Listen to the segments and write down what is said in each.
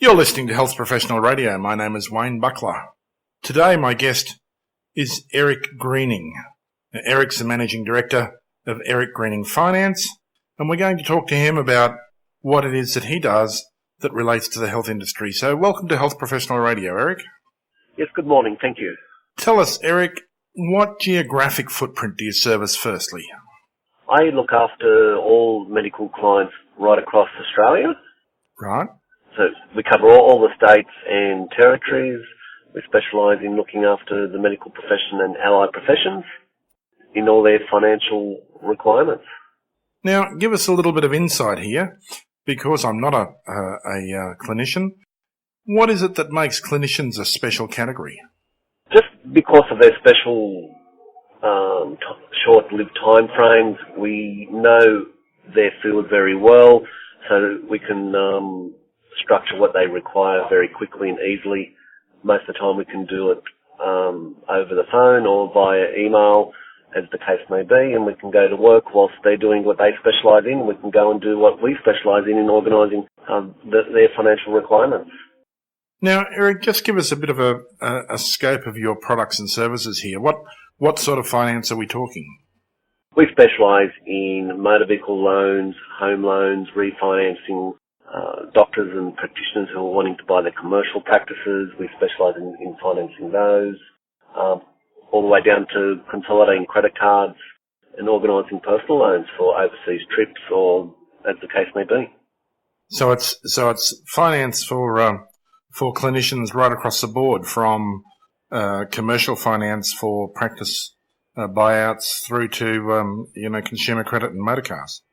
You're listening to Health Professional Radio. My name is Wayne Buckler. Today my guest is Eric Greening. Now, Eric's the Managing Director of Eric Greening Finance, and we're going to talk to him about what it is that he does that relates to the health industry. So welcome to Health Professional Radio, Eric. Yes, good morning. Thank you. Tell us, Eric, what geographic footprint do you service firstly? I look after all medical clients right across Australia. Right. So we cover all the states and territories. We specialise in looking after the medical profession and allied professions in all their financial requirements. Now, give us a little bit of insight here, because I'm not a clinician. What is it that makes clinicians a special category? Just because of their special short-lived time frames, we know their field very well, so we can structure what they require very quickly and easily. Most of the time we can do it over the phone or via email, as the case may be, and we can go to work whilst they're doing what they specialise in. We can go and do what we specialise in organising their financial requirements. Now, Eric, just give us a bit of a scope of your products and services here. What sort of finance are we talking? We specialise in motor vehicle loans, home loans, refinancing, doctors and practitioners who are wanting to buy their commercial practices. We specialise in financing those, all the way down to consolidating credit cards and organising personal loans for overseas trips, or as the case may be. So it's finance for clinicians right across the board, from commercial finance for practice buyouts through to consumer credit and motor cars.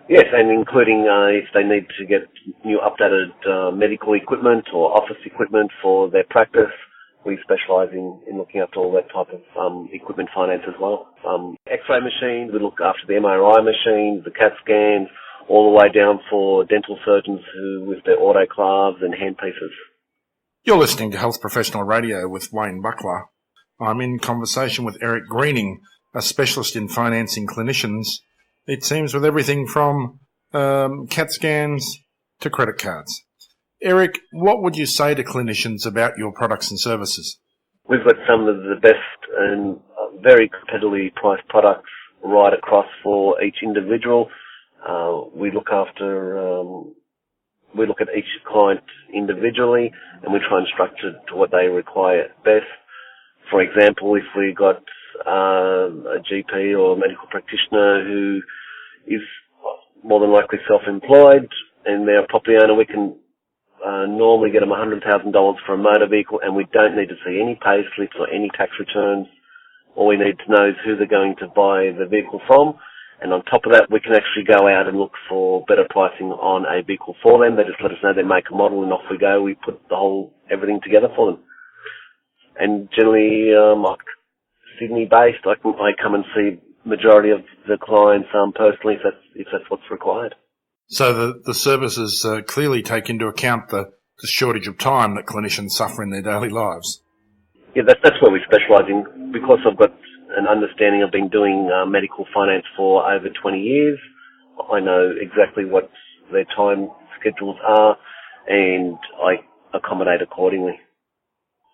Yes, and including if they need to get new updated medical equipment or office equipment for their practice, we specialise in looking after all that type of equipment finance as well. X-ray machines, we look after the MRI machines, the CAT scans, all the way down for dental surgeons who with their autoclaves and handpieces. You're listening to Health Professional Radio with Wayne Buckler. I'm in conversation with Eric Greening, a specialist in financing clinicians. It seems with everything from CAT scans to credit cards. Eric, what would you say to clinicians about your products and services? We've got some of the best and very competitively priced products right across for each individual. We look at each client individually, and we try and structure it to what they require best. For example, if we got a GP or a medical practitioner who is more than likely self-employed and they're a property owner, we can normally get them $100,000 for a motor vehicle, and we don't need to see any pay slips or any tax returns. All we need to know is who they're going to buy the vehicle from, and on top of that, we can actually go out and look for better pricing on a vehicle for them. They just let us know their make and model, and off we go. We put everything together for them. And generally, Sydney-based, I come and see majority of the clients personally, if that's what's required. So the services clearly take into account the shortage of time that clinicians suffer in their daily lives. Yeah, that's where we specialise in. Because I've got an understanding, I've been doing medical finance for over 20 years. I know exactly what their time schedules are, and I accommodate accordingly.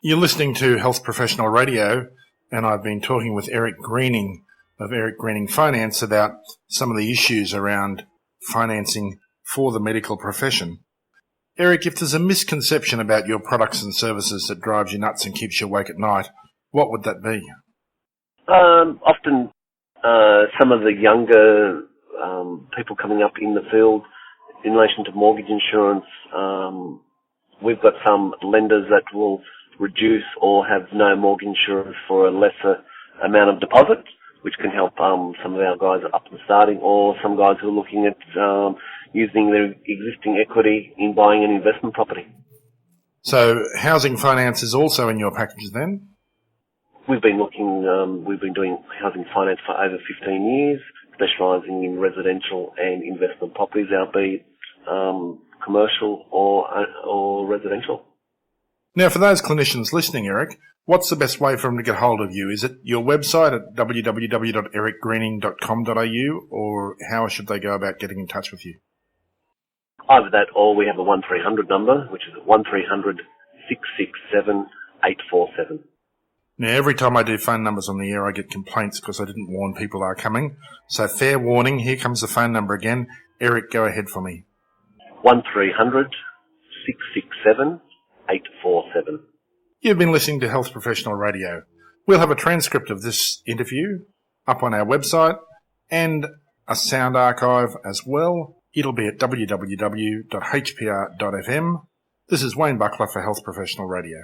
You're listening to Health Professional Radio, and I've been talking with Eric Greening of Eric Greening Finance about some of the issues around financing for the medical profession. Eric, if there's a misconception about your products and services that drives you nuts and keeps you awake at night, what would that be? Often some of the younger people coming up in the field, in relation to mortgage insurance, we've got some lenders that will reduce or have no mortgage insurance for a lesser amount of deposit, which can help some of our guys up and starting, or some guys who are looking at using their existing equity in buying an investment property. So housing finance is also in your package then? We've been doing housing finance for over 15 years, specialising in residential and investment properties, albeit commercial or residential. Now, for those clinicians listening, Eric, what's the best way for them to get hold of you? Is it your website at www.ericgreening.com.au, or how should they go about getting in touch with you? Either that or we have a 1300 number, which is 1300 667 847. Now, every time I do phone numbers on the air, I get complaints because I didn't warn people are coming. So fair warning, here comes the phone number again. Eric, go ahead for me. 1300 667 847. You've been listening to Health Professional Radio. We'll have a transcript of this interview up on our website and a sound archive as well. It'll be at www.hpr.fm. This is Wayne Buckler for Health Professional Radio.